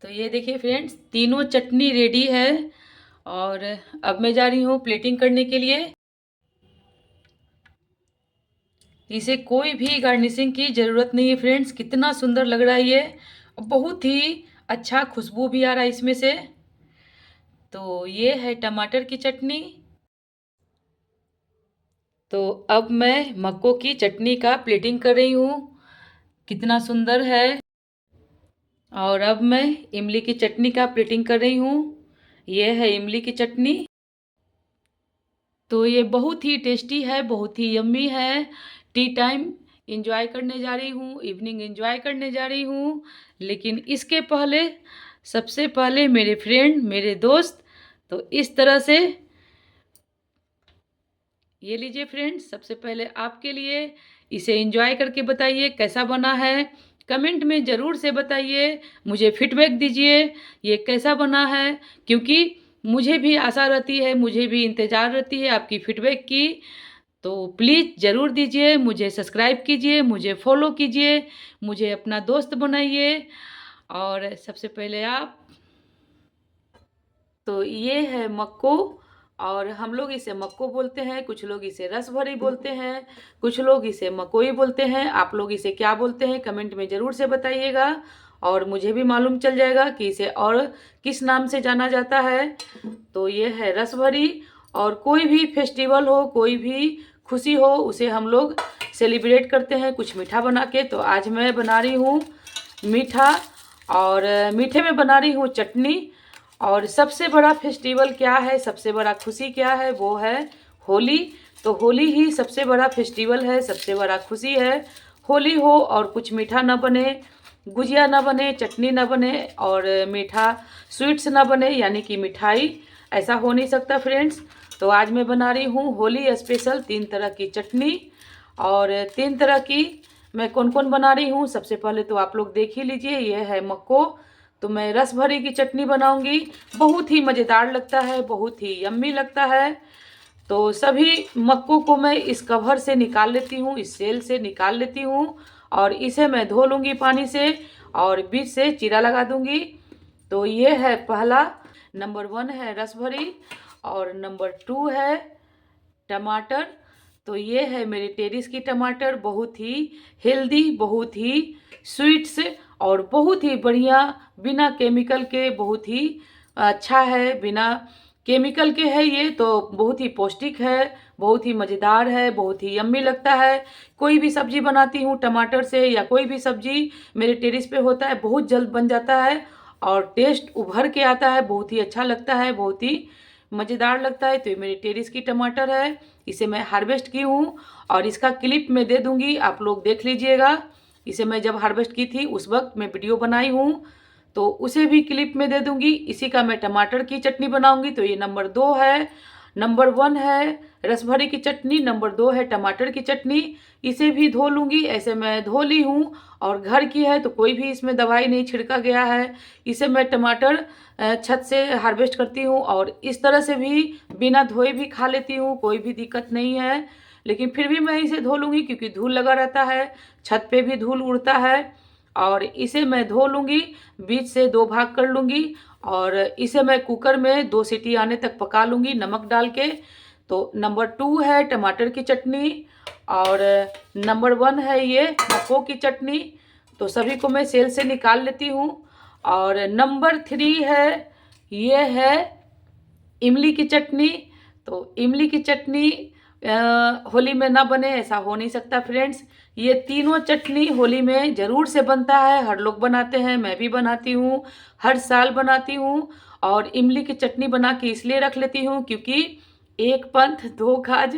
तो ये देखिए फ्रेंड्स, तीनों चटनी रेडी है। और अब मैं जा रही हूँ प्लेटिंग करने के लिए। इसे कोई भी गार्निशिंग की ज़रूरत नहीं है फ्रेंड्स। कितना सुंदर लग रहा है ये, और बहुत ही अच्छा खुशबू भी आ रहा है इसमें से। तो ये है टमाटर की चटनी। तो अब मैं मक्कों की चटनी का प्लेटिंग कर रही हूँ। कितना सुंदर है। और अब मैं इमली की चटनी का प्लेटिंग कर रही हूँ। ये है इमली की चटनी। तो ये बहुत ही टेस्टी है, बहुत ही यम्मी है। टी टाइम एंजॉय करने जा रही हूँ, इवनिंग एंजॉय करने जा रही हूँ। लेकिन इसके पहले, सबसे पहले मेरे फ्रेंड, मेरे दोस्त, तो इस तरह से ये लीजिए फ्रेंड्स, सबसे पहले आपके लिए। इसे एंजॉय करके बताइए कैसा बना है। कमेंट में ज़रूर से बताइए, मुझे फीडबैक दीजिए ये कैसा बना है। क्योंकि मुझे भी आशा रहती है, मुझे भी इंतज़ार रहती है आपकी फीडबैक की। तो प्लीज़ ज़रूर दीजिए, मुझे सब्सक्राइब कीजिए, मुझे फॉलो कीजिए, मुझे अपना दोस्त बनाइए। और सबसे पहले आप, तो ये है मक्को। और हम लोग इसे मक्को बोलते हैं, कुछ लोग इसे रस भरी बोलते हैं, कुछ लोग इसे मकोई बोलते हैं। आप लोग इसे क्या बोलते हैं कमेंट में ज़रूर से बताइएगा, और मुझे भी मालूम चल जाएगा कि इसे और किस नाम से जाना जाता है। तो ये है रस भरी। और कोई भी फेस्टिवल हो, कोई भी खुशी हो, उसे हम लोग सेलिब्रेट करते हैं कुछ मीठा बना के। तो आज मैं बना रही हूँ मीठा, और मीठे में बना रही हूँ चटनी। और सबसे बड़ा फेस्टिवल क्या है, सबसे बड़ा खुशी क्या है, वो है होली। तो होली ही सबसे बड़ा फेस्टिवल है, सबसे बड़ा खुशी है। होली हो और कुछ मीठा ना बने, गुजिया ना बने, चटनी ना बने, और मीठा स्वीट्स ना बने, यानी कि मिठाई, ऐसा हो नहीं सकता फ्रेंड्स। तो आज मैं बना रही हूँ होली स्पेशल 3 तरह की चटनी। और 3 तरह की मैं कौन कौन बना रही हूँ, सबसे पहले तो आप लोग देख ही लीजिए। ये है मक्को। तो मैं रस भरी की चटनी बनाऊंगी। बहुत ही मज़ेदार लगता है, बहुत ही यम्मी लगता है। तो सभी मक्कों को मैं इस कवर से निकाल लेती हूँ, इस सेल से निकाल लेती हूँ। और इसे मैं धो लूँगी पानी से, और बीच से चीरा लगा दूँगी। तो ये है पहला, नंबर 1 है रस भरी। और नंबर 2 है टमाटर। तो ये है मेरे टेरिस की टमाटर, बहुत ही हेल्दी, बहुत ही स्वीट्स, और बहुत ही बढ़िया, बिना केमिकल के, बहुत ही अच्छा है। बिना केमिकल के है ये, तो बहुत ही पौष्टिक है, बहुत ही मज़ेदार है, बहुत ही यम्मी लगता है। कोई भी सब्जी बनाती हूँ टमाटर से, या कोई भी सब्जी मेरे टेरिस पे होता है, बहुत जल्द बन जाता है, और टेस्ट उभर के आता है, बहुत ही अच्छा लगता है, बहुत ही मज़ेदार लगता है। तो ये मेरी टेरिस की टमाटर है, इसे मैं हार्वेस्ट की हूँ। और इसका क्लिप मैं दे दूँगी, आप लोग देख लीजिएगा। इसे मैं जब हार्वेस्ट की थी उस वक्त मैं वीडियो बनाई हूँ, तो उसे भी क्लिप में दे दूँगी। इसी का मैं टमाटर की चटनी बनाऊँगी। तो ये नंबर 2 है। नंबर 1 है रस भरी की चटनी, नंबर 2 है टमाटर की चटनी। इसे भी धो लूँगी, ऐसे मैं धो ली हूँ। और घर की है, तो कोई भी इसमें दवाई नहीं छिड़का गया है। इसे मैं टमाटर छत से हार्वेस्ट करती हूँ, और इस तरह से भी बिना धोए भी खा लेती हूँ, कोई भी दिक्कत नहीं है। लेकिन फिर भी मैं इसे धो लूँगी, क्योंकि धूल लगा रहता है, छत पे भी धूल उड़ता है। और इसे मैं धो लूँगी, बीच से 2 भाग कर लूँगी। और इसे मैं कुकर में 2 सीटी आने तक पका लूँगी नमक डाल के। तो नंबर 2 है टमाटर की चटनी, और नंबर 1 है ये मक्कों की चटनी। तो सभी को मैं सेल से निकाल लेती हूँ। और नंबर 3 है, ये है इमली की चटनी। तो इमली की चटनी होली में ना बने, ऐसा हो नहीं सकता फ्रेंड्स। ये तीनों चटनी होली में ज़रूर से बनता है, हर लोग बनाते हैं, मैं भी बनाती हूँ, हर साल बनाती हूँ। और इमली की चटनी बना के इसलिए रख लेती हूँ, क्योंकि एक पंथ दो काज।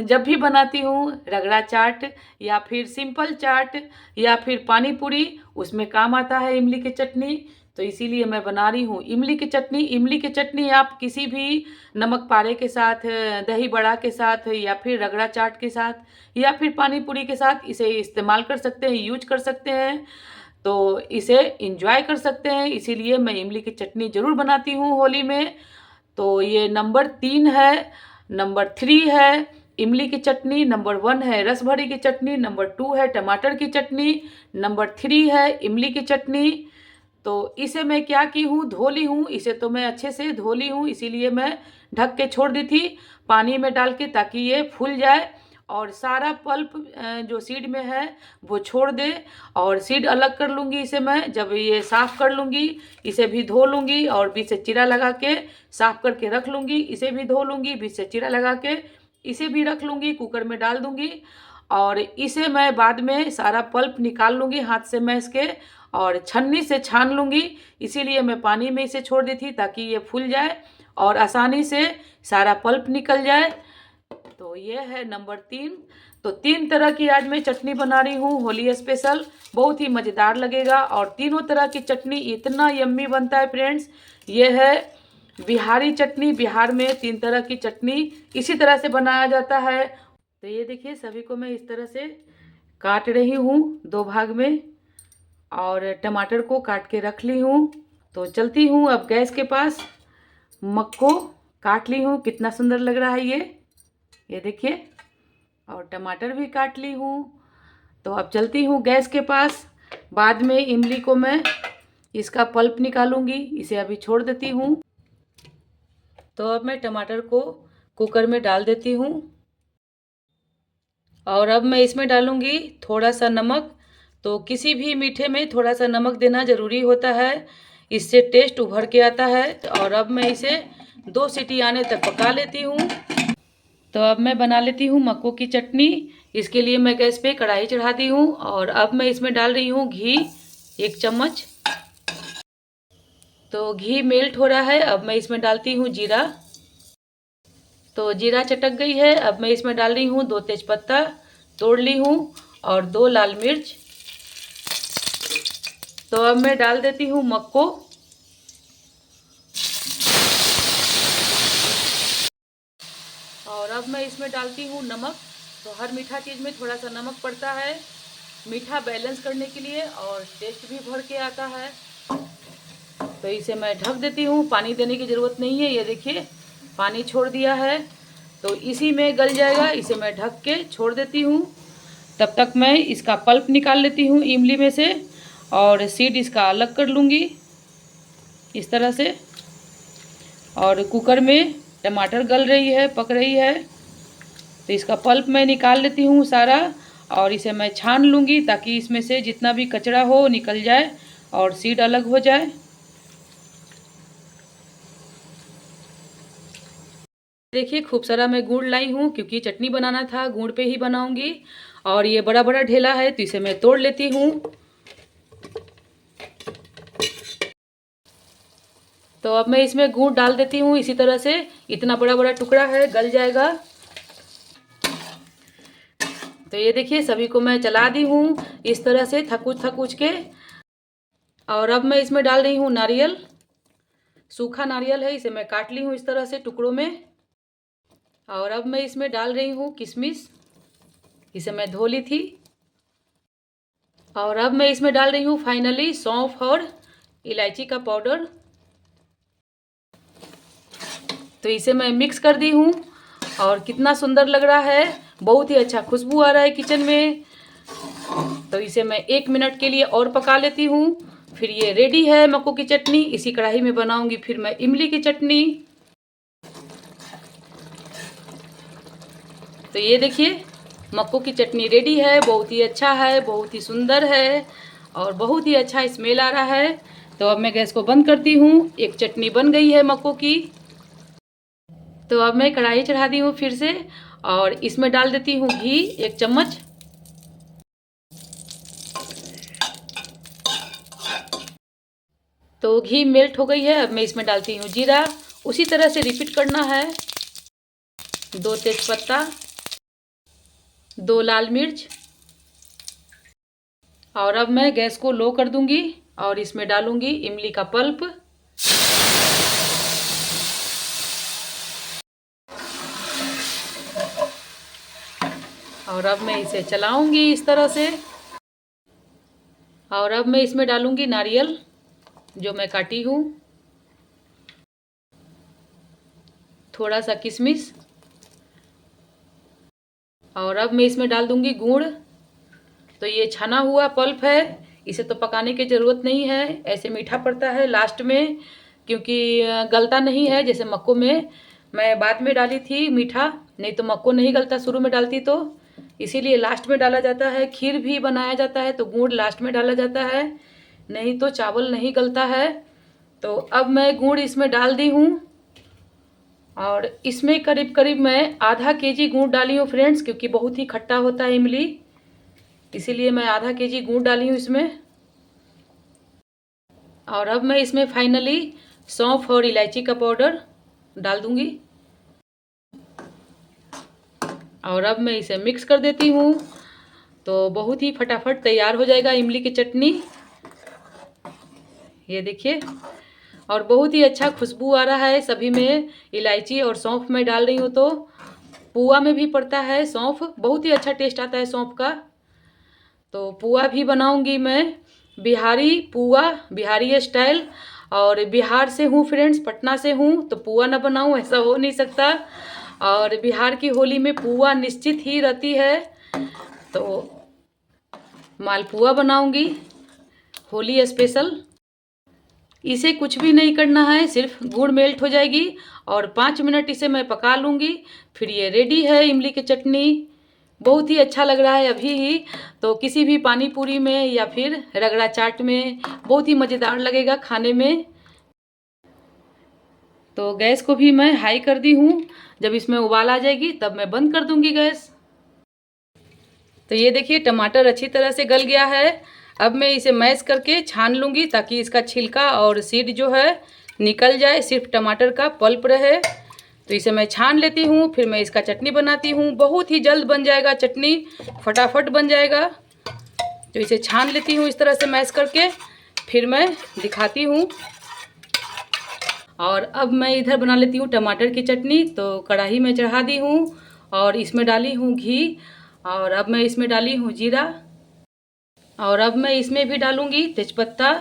जब भी बनाती हूँ रगड़ा चाट, या फिर सिंपल चाट, या फिर पानी पूरी, उसमें काम आता है इमली की चटनी। तो इसीलिए मैं बना रही हूँ इमली की चटनी। इमली की चटनी आप किसी भी नमक पारे के साथ, दही बड़ा के साथ, या फिर रगड़ा चाट के साथ, या फिर पानी पूरी के साथ इसे इस्तेमाल कर सकते हैं, यूज कर सकते हैं। तो इसे इंजॉय कर सकते हैं, इसीलिए मैं इमली की चटनी ज़रूर बनाती हूँ होली में। तो ये नंबर 3 है। नंबर 3 है इमली की चटनी, नंबर 1 है रस भरी की चटनी, नंबर 2 है टमाटर की चटनी, नंबर 3 है इमली की चटनी। तो इसे मैं क्या की हूँ, धो ली हूँ। इसे तो मैं अच्छे से धो ली हूँ, इसीलिए मैं ढक के छोड़ दी थी पानी में डाल के, ताकि ये फूल जाए और सारा पल्प जो सीड में है वो छोड़ दे। और सीड अलग कर लूँगी इसे मैं, जब ये साफ़ कर लूँगी इसे भी धो लूँगी और बीच से चीरा लगा के साफ़ करके रख लूँगी। इसे भी धो लूँगी, बीच से चीरा लगा के इसे भी रख लूँगी, कुकर में डाल दूँगी। और इसे मैं बाद में सारा पल्प निकाल लूँगी हाथ से मैस के और छन्नी से छान लूँगी। इसीलिए मैं पानी में इसे छोड़ दी थी ताकि ये फूल जाए और आसानी से सारा पल्प निकल जाए। तो ये है नंबर 3। तो 3 तरह की आज मैं चटनी बना रही हूँ होली स्पेशल, बहुत ही मज़ेदार लगेगा। और तीनों तरह की चटनी इतना यम्मी बनता है फ्रेंड्स। ये है बिहारी चटनी, बिहार में 3 तरह की चटनी इसी तरह से बनाया जाता है। तो ये देखिए सभी को मैं इस तरह से काट रही हूँ 2 भाग में और टमाटर को काट के रख ली हूँ। तो चलती हूँ अब गैस के पास, मक्को काट ली हूँ, कितना सुंदर लग रहा है ये देखिए, और टमाटर भी काट ली हूँ। तो अब चलती हूँ गैस के पास, बाद में इमली को मैं इसका पल्प निकालूंगी, इसे अभी छोड़ देती हूँ। तो अब मैं टमाटर को कुकर में डाल देती हूँ और अब मैं इसमें डालूंगी थोड़ा सा नमक। तो किसी भी मीठे में थोड़ा सा नमक देना ज़रूरी होता है, इससे टेस्ट उभर के आता है। और अब मैं इसे 2 सीटी आने तक पका लेती हूँ। तो अब मैं बना लेती हूँ मक्कों की चटनी। इसके लिए मैं गैस पे कढ़ाई चढ़ा दी हूँ और अब मैं इसमें डाल रही हूँ घी 1 चम्मच। तो घी मेल्ट हो रहा है, अब मैं इसमें डालती हूँ जीरा। तो जीरा चटक गई है, अब मैं इसमें डाल रही हूँ 2 तेज़पत्ता तोड़ ली हूँ और 2 लाल मिर्च। तो अब मैं डाल देती हूँ मक्को और अब मैं इसमें डालती हूँ नमक। तो हर मीठा चीज़ में थोड़ा सा नमक पड़ता है, मीठा बैलेंस करने के लिए, और टेस्ट भी भर के आता है। तो इसे मैं ढक देती हूँ, पानी देने की ज़रूरत नहीं है। ये देखिए पानी छोड़ दिया है, तो इसी में गल जाएगा। इसे मैं ढक के छोड़ देती हूँ। तब तक मैं इसका पल्प निकाल लेती हूँ इमली में से और सीड इसका अलग कर लूँगी इस तरह से। और कुकर में टमाटर गल रही है, पक रही है, तो इसका पल्प मैं निकाल लेती हूँ सारा और इसे मैं छान लूँगी ताकि इसमें से जितना भी कचरा हो निकल जाए और सीड अलग हो जाए। देखिए खूब सारा मैं गुड़ लाई हूँ, क्योंकि चटनी बनाना था गुड़ पे ही बनाऊंगी। और ये बड़ा बड़ा ढेला है तो इसे मैं तोड़ लेती हूँ। तो अब मैं इसमें गुड़ डाल देती हूँ इसी तरह से, इतना बड़ा बड़ा टुकड़ा है, गल जाएगा। तो ये देखिए सभी को मैं चला दी हूँ इस तरह से थकुच थकुच के। और अब मैं इसमें डाल रही हूँ नारियल, सूखा नारियल है, इसे मैं काट ली हूँ इस तरह से टुकड़ों में। और अब मैं इसमें डाल रही हूँ किशमिश, इसे मैं धो ली थी। और अब मैं इसमें डाल रही हूँ फाइनली सौंफ और इलायची का पाउडर। तो इसे मैं मिक्स कर दी हूँ और कितना सुंदर लग रहा है, बहुत ही अच्छा खुशबू आ रहा है किचन में। तो इसे मैं 1 मिनट के लिए और पका लेती हूँ। फिर ये रेडी है मक्कों की चटनी। इसी कढ़ाई में बनाऊंगी फिर मैं इमली की चटनी। तो ये देखिए मक्कों की चटनी रेडी है, बहुत ही अच्छा है, बहुत ही सुंदर है और बहुत ही अच्छा स्मेल आ रहा है। तो अब मैं गैस को बंद करती हूँ, एक चटनी बन गई है मक्कों की। तो अब मैं कढ़ाई चढ़ा दी हूँ फिर से और इसमें डाल देती हूँ घी 1 चम्मच। तो घी मेल्ट हो गई है, अब मैं इसमें डालती हूँ जीरा। उसी तरह से रिपीट करना है। 2 तेज़पत्ता, 2 लाल मिर्च। और अब मैं गैस को लो कर दूंगी और इसमें डालूंगी इमली का पल्प। और अब मैं इसे चलाऊंगी इस तरह से। और अब मैं इसमें डालूंगी नारियल जो मैं काटी हूँ, थोड़ा सा किशमिश। और अब मैं इसमें डाल दूंगी गुड़। तो ये छना हुआ पल्प है, इसे तो पकाने की ज़रूरत नहीं है, ऐसे मीठा पड़ता है लास्ट में, क्योंकि गलता नहीं है। जैसे मक्को में मैं बाद में डाली थी मीठा, नहीं तो मक्को नहीं गलता शुरू में डालती तो, इसीलिए लास्ट में डाला जाता है। खीर भी बनाया जाता है तो गुड़ लास्ट में डाला जाता है, नहीं तो चावल नहीं गलता है। तो अब मैं गुड़ इसमें डाल दी हूँ, और इसमें करीब करीब मैं आधा केजी गुड़ डाली हूँ फ्रेंड्स, क्योंकि बहुत ही खट्टा होता है इमली, इसीलिए मैं आधा केजी गुड़ डाली हूँ इसमें। और अब मैं इसमें फाइनली सौंफ और इलायची का पाउडर डाल दूंगी, और अब मैं इसे मिक्स कर देती हूँ। तो बहुत ही फटाफट तैयार हो जाएगा इमली की चटनी, ये देखिए। और बहुत ही अच्छा खुशबू आ रहा है, सभी में इलायची और सौंफ में डाल रही हूँ तो पुआ में भी पड़ता है सौंफ, बहुत ही अच्छा टेस्ट आता है सौंफ का। तो पुआ भी बनाऊंगी मैं, बिहारी पुआ, बिहारी स्टाइल। और बिहार से हूँ फ्रेंड्स, पटना से हूँ, तो पुआ ना बनाऊँ ऐसा हो नहीं सकता। और बिहार की होली में पुआ निश्चित ही रहती है, तो मालपुआ बनाऊंगी होली स्पेशल। इसे कुछ भी नहीं करना है, सिर्फ गुड़ मेल्ट हो जाएगी और 5 मिनट इसे मैं पका लूँगी, फिर ये रेडी है इमली की चटनी। बहुत ही अच्छा लग रहा है अभी ही, तो किसी भी पानी पूरी में या फिर रगड़ा चाट में बहुत ही मज़ेदार लगेगा खाने में। तो गैस को भी मैं हाई कर दी हूँ, जब इसमें उबाल आ जाएगी तब मैं बंद कर दूँगी गैस। तो ये देखिए टमाटर अच्छी तरह से गल गया है। अब मैं इसे मैश करके छान लूँगी, ताकि इसका छिलका और सीड जो है निकल जाए, सिर्फ टमाटर का पल्प रहे। तो इसे मैं छान लेती हूँ, फिर मैं इसका चटनी बनाती हूँ। बहुत ही जल्द बन जाएगा चटनी, फटाफट बन जाएगा। तो इसे छान लेती हूँ इस तरह से मैश करके, फिर मैं दिखाती हूँ। और अब मैं इधर बना लेती हूँ टमाटर की चटनी। तो कढ़ाई में चढ़ा दी हूँ और इसमें डाली हूँ घी, और अब मैं इसमें डाली हूँ जीरा, और अब मैं इसमें भी डालूँगी तेज़पत्ता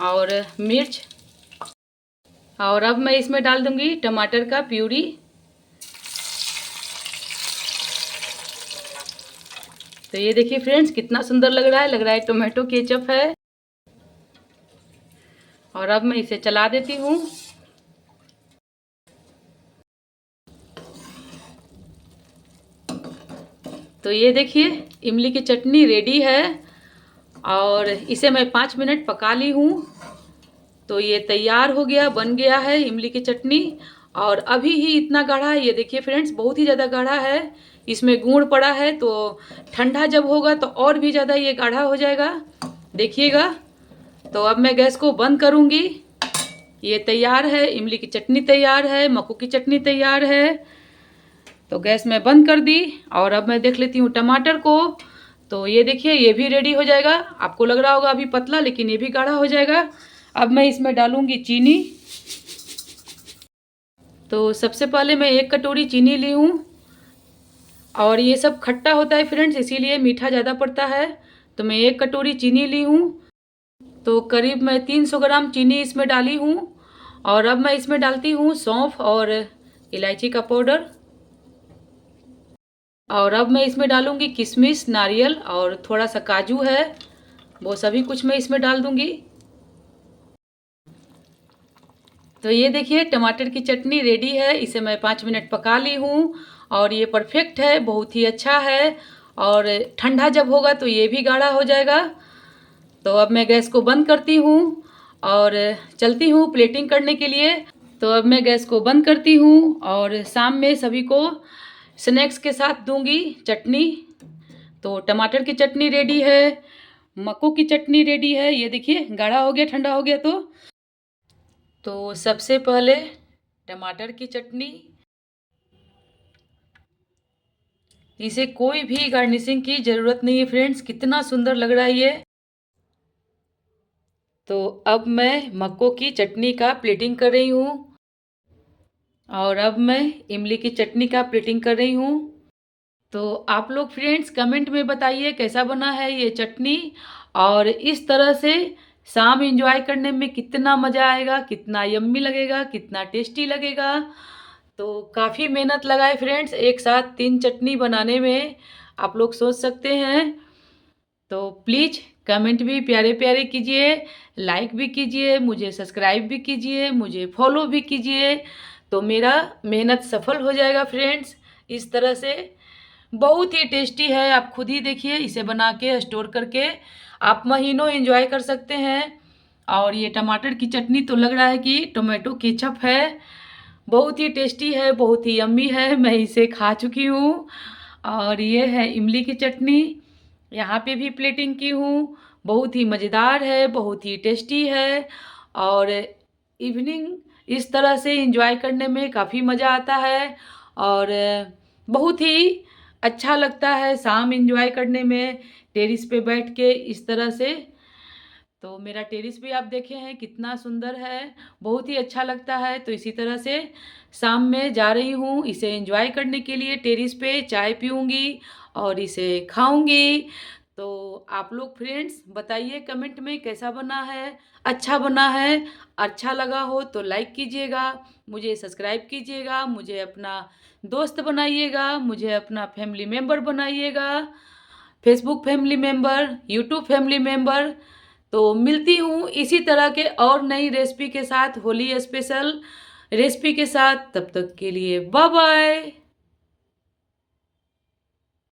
और मिर्च, और अब मैं इसमें डाल दूँगी टमाटर का प्यूरी। तो ये देखिए फ्रेंड्स कितना सुंदर लग रहा है टोमेटो केचप है। और अब मैं इसे चला देती हूँ। तो ये देखिए इमली की चटनी रेडी है, और इसे मैं 5 मिनट पका ली हूँ। तो ये तैयार हो गया, बन गया है इमली की चटनी। और अभी ही इतना गाढ़ा है, ये देखिए फ्रेंड्स बहुत ही ज़्यादा गाढ़ा है, इसमें गुड़ पड़ा है। तो ठंडा जब होगा तो और भी ज़्यादा ये गाढ़ा हो जाएगा, देखिएगा। तो अब मैं गैस को बंद करूँगी। ये तैयार है, इमली की चटनी तैयार है, मक्को की चटनी तैयार है। तो गैस में बंद कर दी, और अब मैं देख लेती हूँ टमाटर को। तो ये देखिए ये भी रेडी हो जाएगा। आपको लग रहा होगा अभी पतला, लेकिन ये भी गाढ़ा हो जाएगा। अब मैं इसमें डालूंगी चीनी। तो सबसे पहले मैं 1 कटोरी चीनी ली हूँ, और ये सब खट्टा होता है फ्रेंड्स, इसीलिए मीठा ज़्यादा पड़ता है। तो मैं 1 कटोरी चीनी ली हूँ। तो करीब मैं 300 ग्राम चीनी इसमें डाली हूँ। और अब मैं इसमें डालती हूँ सौंफ और इलायची का पाउडर। और अब मैं इसमें डालूंगी किशमिश, नारियल और थोड़ा सा काजू है, वो सभी कुछ मैं इसमें डाल दूंगी। तो ये देखिए टमाटर की चटनी रेडी है, इसे मैं 5 मिनट पका ली हूँ, और ये परफेक्ट है, बहुत ही अच्छा है। और ठंडा जब होगा तो ये भी गाढ़ा हो जाएगा। तो अब मैं गैस को बंद करती हूँ और चलती हूँ प्लेटिंग करने के लिए। तो अब मैं गैस को बंद करती हूँ, और शाम में सभी को स्नैक्स के साथ दूंगी चटनी। तो टमाटर की चटनी रेडी है, मक्को की चटनी रेडी है। ये देखिए गाढ़ा हो गया, ठंडा हो गया। तो सबसे पहले टमाटर की चटनी, इसे कोई भी गार्निशिंग की ज़रूरत नहीं है फ्रेंड्स, कितना सुंदर लग रहा है ये। तो अब मैं मक्को की चटनी का प्लेटिंग कर रही हूँ, और अब मैं इमली की चटनी का प्लेटिंग कर रही हूँ। तो आप लोग फ्रेंड्स कमेंट में बताइए कैसा बना है ये चटनी, और इस तरह से शाम एंजॉय करने में कितना मज़ा आएगा, कितना यम्मी लगेगा, कितना टेस्टी लगेगा। तो काफ़ी मेहनत लगाए फ्रेंड्स, एक साथ 3 चटनी बनाने में, आप लोग सोच सकते हैं। तो प्लीज़ कमेंट भी प्यारे प्यारे कीजिए, लाइक भी कीजिए, मुझे सब्सक्राइब भी कीजिए, मुझे फॉलो भी कीजिए, तो मेरा मेहनत सफल हो जाएगा फ्रेंड्स। इस तरह से बहुत ही टेस्टी है, आप खुद ही देखिए, इसे बना के स्टोर करके आप महीनों एंजॉय कर सकते हैं। और ये टमाटर की चटनी तो लग रहा है कि टोमेटो केचप है, बहुत ही टेस्टी है, बहुत ही यम्मी है, मैं इसे खा चुकी हूँ। और ये है इमली की चटनी, यहाँ पे भी प्लेटिंग की हूँ, बहुत ही मज़ेदार है, बहुत ही टेस्टी है। और इवनिंग इस तरह से एंजॉय करने में काफ़ी मज़ा आता है और बहुत ही अच्छा लगता है शाम एंजॉय करने में टेरिस पे बैठ के इस तरह से। तो मेरा टेरिस भी आप देखे हैं कितना सुंदर है, बहुत ही अच्छा लगता है। तो इसी तरह से शाम में जा रही हूँ इसे एंजॉय करने के लिए, टेरिस पे चाय पीऊँगी और इसे खाऊँगी। तो आप लोग फ्रेंड्स बताइए कमेंट में कैसा बना है, अच्छा बना है, अच्छा लगा हो तो लाइक कीजिएगा, मुझे सब्सक्राइब कीजिएगा, मुझे अपना दोस्त बनाइएगा, मुझे अपना फैमिली मेम्बर बनाइएगा, Facebook family member, YouTube family member. तो मिलती हूँ इसी तरह के और नई रेसिपी के साथ, होली स्पेशल रेसिपी के साथ। तब तक के लिए बाय बाय।